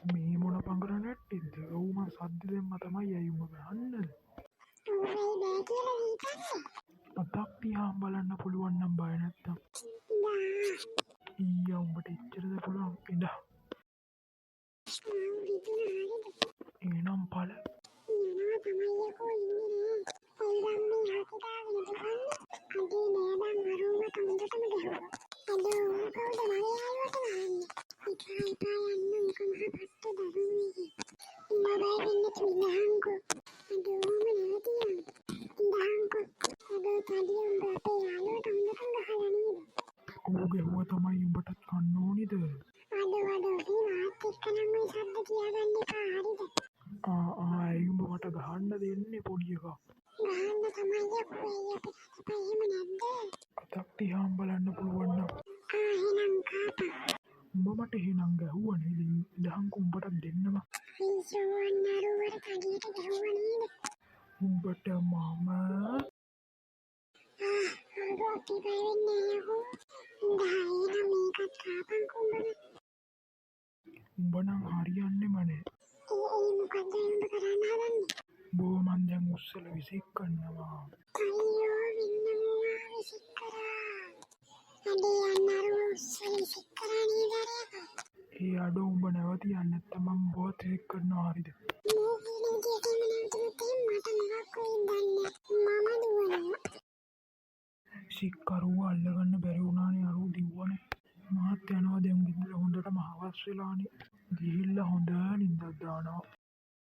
මේ මොන පංගර නැට්ටින්ද? ඔව් මං සද්ද දෙම්ම තමයි ඇයි උඹ ගහන්නේ? අතක් තියාම බලන්න පුළුවන් නම් බය නැත්තම්. ඊයා උඹට එච්චරද පුළුවන් ඉඳ. එනම් පල. ඔහුගේ හුව තමයි උඹටත් කන්න ඕනිද? ඇයි උඹ මට ගහන්න දෙන්නේ පොඩි එකා? අතක් තියාම බලන්න පුළුවන් නම්. උඹ මට එහෙනම් ගැහුවනේ. ඉඳහන්කෝ උඹටත් දෙන්නම. උඹට මම උඹ නම් හරියන්නේම නෑ. බෝ මන් දැන් උස්සල විසික් කරනවා. ඒ අඩෝ උඹ නැවතියන්න නැත්නම් මං බෝත් විසික් කරනවා හරිද? සික්කරුව අල්ලගන්න බැරි වුණානේ අරුව දිව්වනේ. මාත් යනවා දැන් ගෙදර හොඳටම හවස් වෙලානේ. ගිහිල්ලා හොඳ නිින්දක් දානවා.